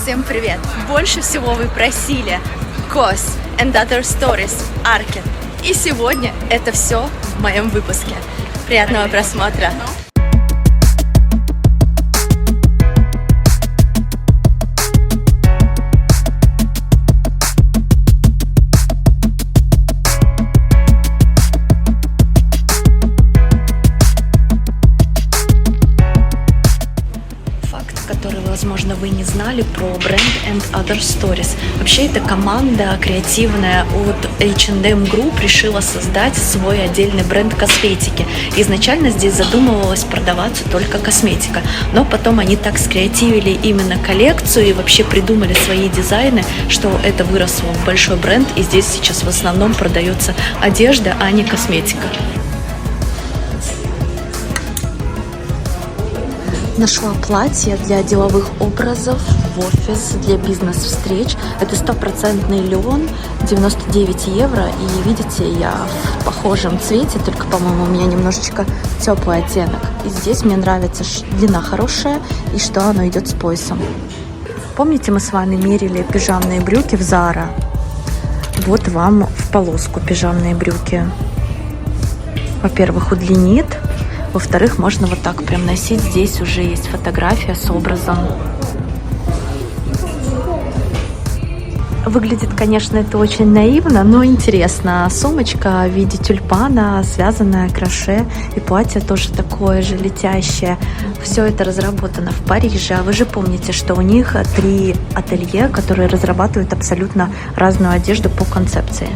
Всем привет! Больше всего вы просили COS and Other Stories Arket. И сегодня это все в моем выпуске. Приятного просмотра! Возможно, вы не знали про Brand and Other Stories. Вообще, эта команда креативная от H&M Group решила создать свой отдельный бренд косметики. Изначально здесь задумывалось продаваться только косметика, но потом они так скреативили именно коллекцию и вообще придумали свои дизайны, что это выросло в большой бренд, и здесь сейчас в основном продается одежда, а не косметика. Нашла платье для деловых образов в офис, для бизнес-встреч. Это 100% лен, 99 евро. И видите, я в похожем цвете, только, по-моему, у меня немножечко теплый оттенок. И здесь мне нравится длина хорошая и что оно идет с поясом. Помните, мы с вами мерили пижамные брюки в Zara? Вот вам в полоску пижамные брюки. Во-первых, удлинит. Во-вторых, можно вот так прям носить. Здесь уже есть фотография с образом. Выглядит, конечно, это очень наивно, но интересно. Сумочка в виде тюльпана, связанная кроше, и платье тоже такое же летящее. Все это разработано в Париже. А вы же помните, что у них 3 ателье, которые разрабатывают абсолютно разную одежду по концепции.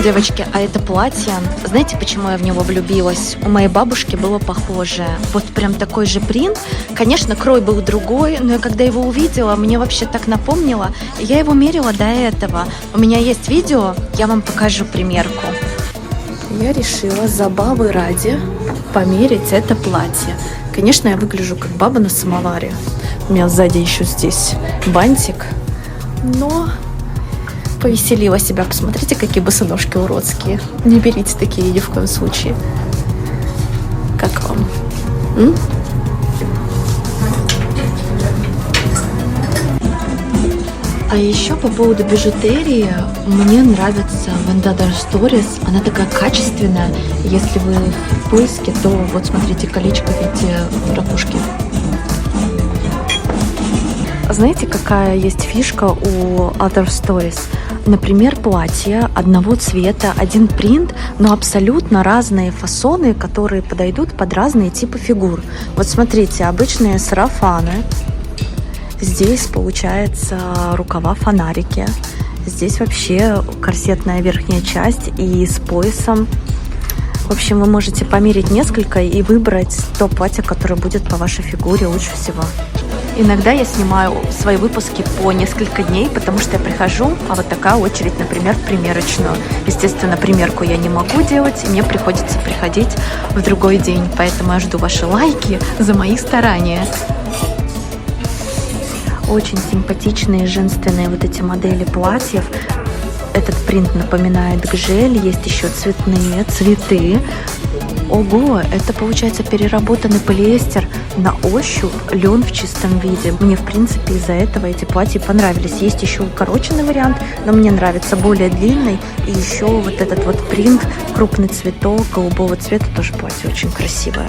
Девочки, а это платье, знаете, почему я в него влюбилась? У моей бабушки было похожее. Вот прям такой же принт. Конечно, крой был другой, но я когда его увидела, мне вообще так напомнило. Я его мерила до этого. У меня есть видео, я вам покажу примерку. Я решила забавы ради померить это платье. Конечно, я выгляжу как баба на самоваре. У меня сзади еще здесь бантик. Но повеселила себя. Посмотрите, какие босоножки уродские. Не берите такие ни в коем случае. Как вам? А еще по поводу бижутерии, мне нравится And Other Stories. Она такая качественная. Если вы в поиске, то вот смотрите, колечко в виде ракушки. Знаете, какая есть фишка у Other Stories? Например, платье одного цвета, один принт, но абсолютно разные фасоны, которые подойдут под разные типы фигур. Вот смотрите, обычные сарафаны. Здесь, получается, рукава-фонарики. Здесь вообще корсетная верхняя часть и с поясом. В общем, вы можете померить несколько и выбрать то платье, которое будет по вашей фигуре лучше всего. Иногда я снимаю свои выпуски по несколько дней, потому что я прихожу, а вот такая очередь, например, в примерочную. Естественно, примерку я не могу делать, и мне приходится приходить в другой день. Поэтому я жду ваши лайки за мои старания. Очень симпатичные женственные вот эти модели платьев. Этот принт напоминает гжель, есть еще цветные цветы. Ого, это получается переработанный полиэстер, на ощупь лен в чистом виде. Мне, в принципе, из-за этого эти платья понравились. Есть еще укороченный вариант, но мне нравится более длинный. И еще вот этот вот принт, крупный цветок голубого цвета, тоже платье очень красивое.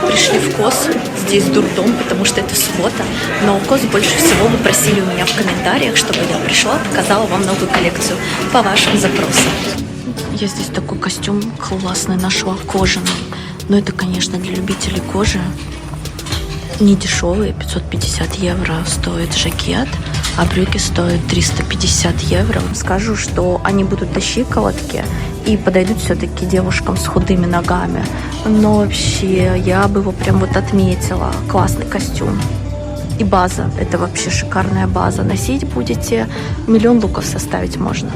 Пришли в COS, здесь дурдом, потому что это суббота, но COS больше всего вы просили у меня в комментариях, чтобы я пришла, показала вам новую коллекцию по вашим запросам. Я здесь такой костюм классный нашла, кожаный. Но это, конечно, для любителей кожи. Не дешевый, 550 евро стоит жакет, а брюки стоят 350 евро. Скажу, что они будут до щиколотки и подойдут все-таки девушкам с худыми ногами. Но вообще, я бы его прям вот отметила. Классный костюм. И база, это вообще шикарная база. Носить будете, миллион луков составить можно.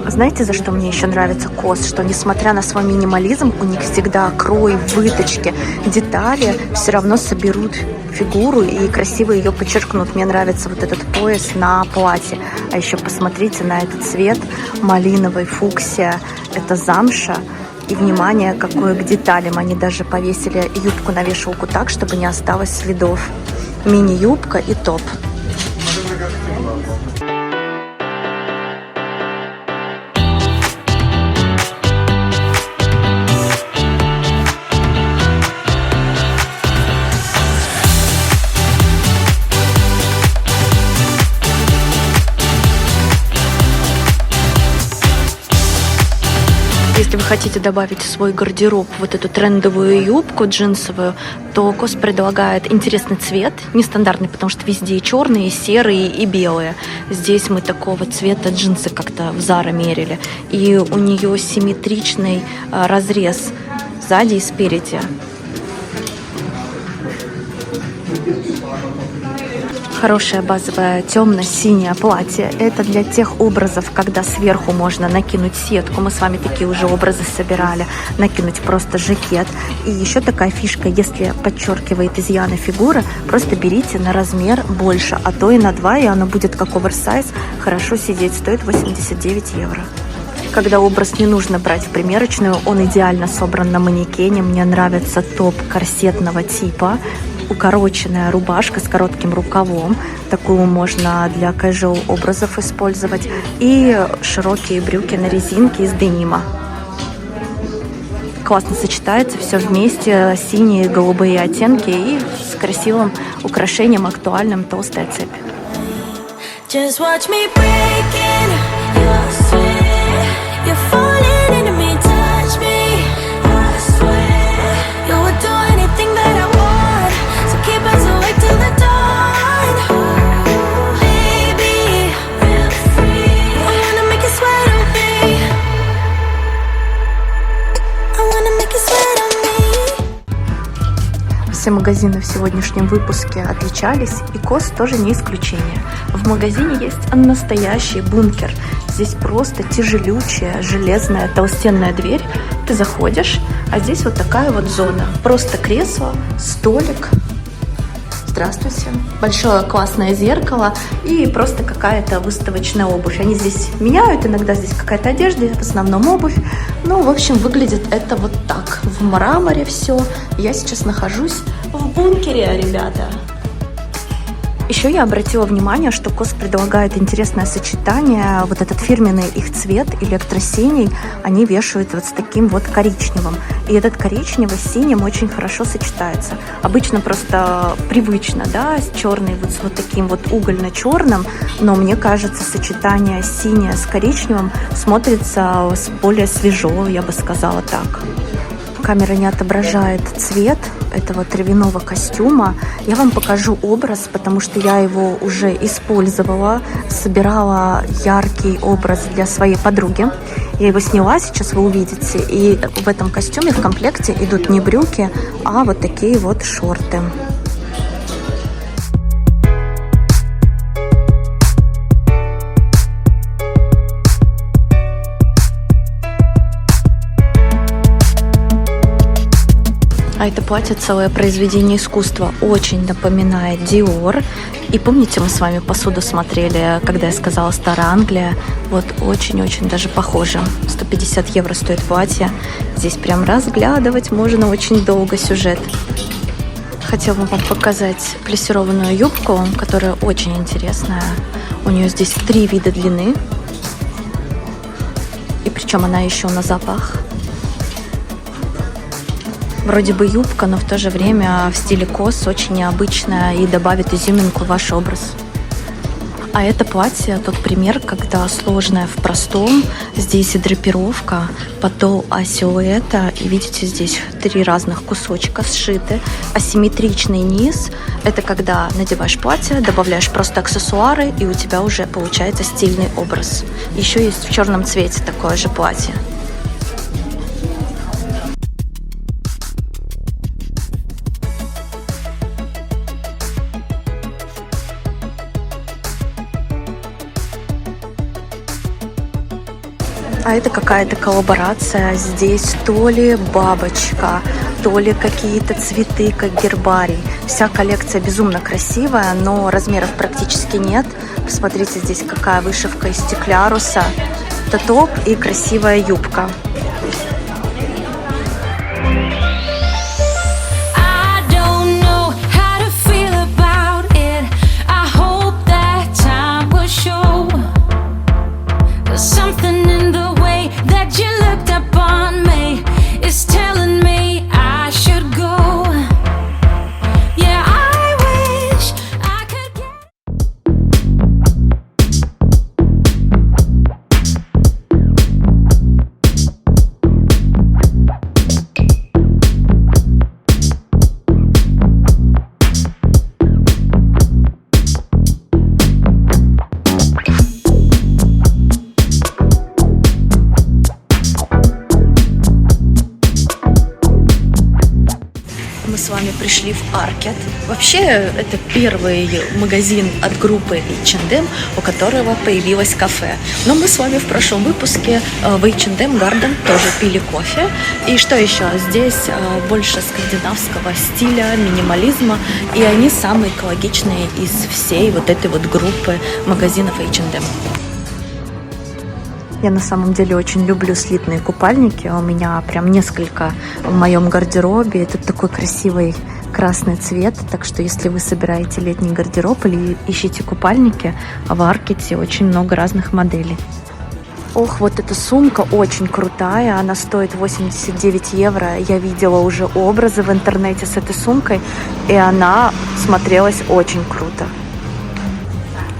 Знаете, за что мне еще нравится COS? Что несмотря на свой минимализм, у них всегда крой, выточки, детали все равно соберут фигуру и красиво ее подчеркнут. Мне нравится вот этот пояс на платье. А еще посмотрите на этот цвет, малиновый, фуксия, это замша. И внимание, какое к деталям. Они даже повесили юбку на вешалку так, чтобы не осталось следов. Мини-юбка и топ. Если вы хотите добавить в свой гардероб вот эту трендовую юбку джинсовую, то COS предлагает интересный цвет, нестандартный, потому что везде и черные, и серые, и белые. Здесь мы такого цвета джинсы как-то в Zara мерили. И у нее симметричный разрез сзади и спереди. Хорошее базовое темно-синее платье. Это для тех образов, когда сверху можно накинуть сетку. Мы с вами такие уже образы собирали. Накинуть просто жакет. И еще такая фишка, если подчеркивает изъяны фигуры, просто берите на размер больше, а то и на 2, и оно будет как оверсайз. Хорошо сидеть. Стоит 89 евро. Когда образ не нужно брать в примерочную, он идеально собран на манекене. Мне нравится топ корсетного типа. Укороченная рубашка с коротким рукавом. Такую можно для casual образов использовать. И широкие брюки на резинке из денима. Классно сочетается все вместе. Синие и голубые оттенки. И с красивым украшением актуальным толстая цепь. Just watch me breaking your sweat. You're falling into me, touch me. I swear you would do anything that I want. So keep us awake till the dawn. Baby, feel free. I wanna make you sweat on me. I wanna make you sweat on me. Все магазины в сегодняшнем выпуске отличались, и COS тоже не исключение. В магазине есть настоящий бункер. Здесь просто тяжелючая, железная, толстенная дверь. Ты заходишь, а здесь вот такая вот зона. Просто кресло, столик. Здравствуйте. Большое классное зеркало и просто какая-то выставочная обувь. Они здесь меняют, иногда здесь какая-то одежда, в основном обувь. Ну, в общем, выглядит это вот так. В мраморе все. Я сейчас нахожусь в бункере, ребята. Еще я обратила внимание, что COS предлагает интересное сочетание. Вот этот фирменный их цвет, электросиний, они вешают вот с таким вот коричневым. И этот коричневый с синим очень хорошо сочетается. Обычно просто привычно, да, с черной вот с вот таким вот угольно-черным, но мне кажется, сочетание синее с коричневым смотрится более свежо, я бы сказала так. Камера не отображает цвет этого травяного костюма. Я вам покажу образ, потому что я его уже использовала. Собирала яркий образ для своей подруги. Я его сняла, сейчас вы увидите. И в этом костюме в комплекте идут не брюки, а вот такие вот шорты. А это платье целое произведение искусства. Очень напоминает Dior. И помните, мы с вами посуду смотрели, когда я сказала «Старая Англия». Вот очень-очень даже похоже. 150 евро стоит платье. Здесь прям разглядывать можно очень долго сюжет. Хотела бы вам показать плессированную юбку, которая очень интересная. У нее здесь 3 вида длины. И причем она еще на запах. Вроде бы юбка, но в то же время в стиле COS очень необычная и добавит изюминку в ваш образ. А это платье тот пример, когда сложное в простом. Здесь и драпировка, подол асилуэта. И видите, здесь 3 разных кусочка сшиты. Асимметричный низ. Это когда надеваешь платье, добавляешь просто аксессуары, и у тебя уже получается стильный образ. Еще есть в черном цвете такое же платье. А это какая-то коллаборация. Здесь то ли бабочка, то ли какие-то цветы, как гербарий. Вся коллекция безумно красивая, но размеров практически нет. Посмотрите, здесь какая вышивка из стекляруса. Это топ и красивая юбка. Мы с вами пришли в Аркет. Вообще, это первый магазин от группы H&M, у которого появилось кафе. Но мы с вами в прошлом выпуске в H&M Garden тоже пили кофе. И что еще? Здесь больше скандинавского стиля, минимализма. И они самые экологичные из всей вот этой вот группы магазинов H&M. Я на самом деле очень люблю слитные купальники. У меня прям несколько в моем гардеробе. Это такой красивый красный цвет. Так что если вы собираете летний гардероб или ищете купальники, в Аркете очень много разных моделей. Ох, вот эта сумка очень крутая. Она стоит 89 евро. Я видела уже образы в интернете с этой сумкой. И она смотрелась очень круто.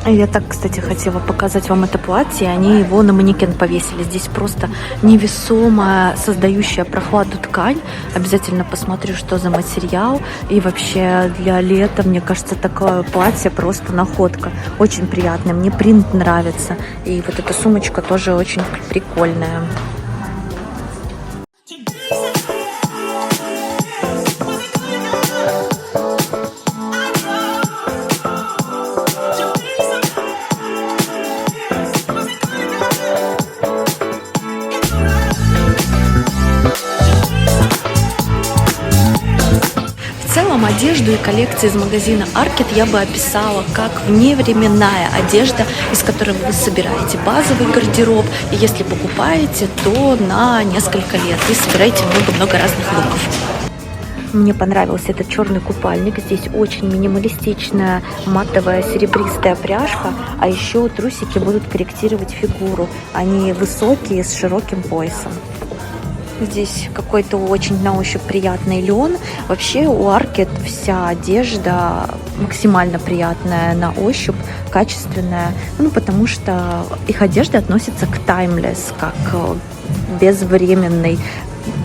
Я так, кстати, хотела показать вам это платье. Они его на манекен повесили. Здесь просто невесомая, создающая прохладу ткань. Обязательно посмотрю, что за материал. И вообще для лета, мне кажется, такое платье просто находка. Очень приятное. Мне принт нравится. И вот эта сумочка тоже очень прикольная. Одежду и коллекции из магазина Аркет я бы описала как вневременная одежда, из которой вы собираете базовый гардероб, и если покупаете, то на несколько лет, и собираете много-много разных луков. Мне понравился этот черный купальник. Здесь очень минималистичная матовая серебристая пряжка, а еще трусики будут корректировать фигуру. Они высокие, с широким поясом. Здесь какой-то очень на ощупь приятный лен. Вообще у Аркет вся одежда максимально приятная на ощупь, качественная. Ну, потому что их одежда относится к timeless, как безвременной,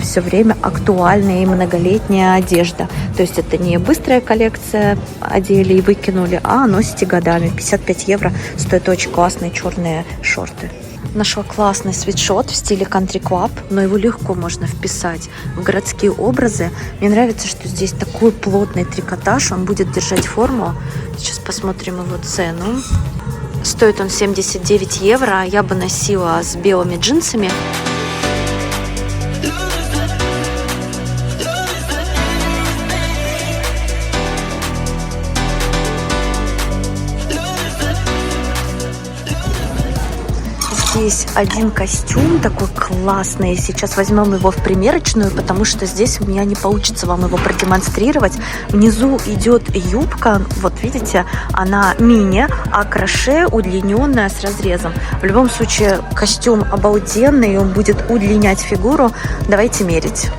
все время актуальная и многолетняя одежда. То есть это не быстрая коллекция, одели и выкинули, а носите годами. 55 евро стоят очень классные черные шорты. Нашла классный свитшот в стиле Country Club, но его легко можно вписать в городские образы. Мне нравится, что здесь такой плотный трикотаж, он будет держать форму. Сейчас посмотрим его цену. Стоит он 79 евро, я бы носила с белыми джинсами. Здесь один костюм такой классный. Сейчас возьмем его в примерочную, потому что здесь у меня не получится вам его продемонстрировать. Внизу идет юбка, вот видите, она мини, а краше удлиненная с разрезом. В любом случае костюм обалденный, он будет удлинять фигуру. Давайте мерить.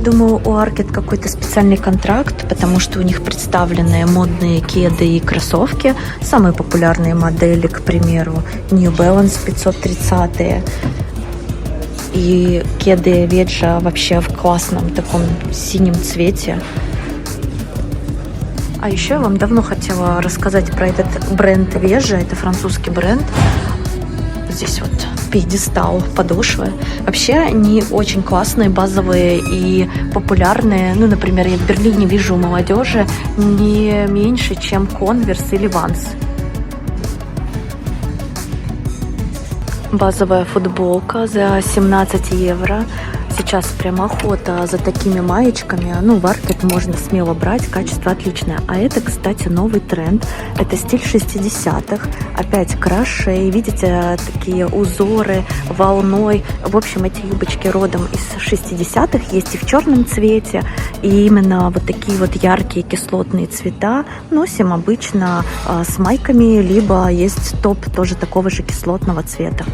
думаю, у Arket какой-то специальный контракт, потому что у них представлены модные кеды и кроссовки. Самые популярные модели, к примеру, New Balance 530 и кеды Веджа вообще в классном таком синем цвете. А еще я вам давно хотела рассказать про этот бренд Веджа. Это французский бренд. Здесь вот пьедестал подошвы. Вообще они очень классные, базовые и популярные. Ну, например, я в Берлине вижу у молодежи не меньше, чем Converse или Vans. Базовая футболка за 17 евро. Сейчас прям охота за такими маечками. Ну, в Arket можно смело брать, качество отличное. А это, кстати, новый тренд. Это стиль 60-х. Опять краше. Видите, такие узоры волной. В общем, эти юбочки родом из 60-х. Есть и в черном цвете. И именно вот такие вот яркие кислотные цвета носим обычно с майками, либо есть топ тоже такого же кислотного цвета.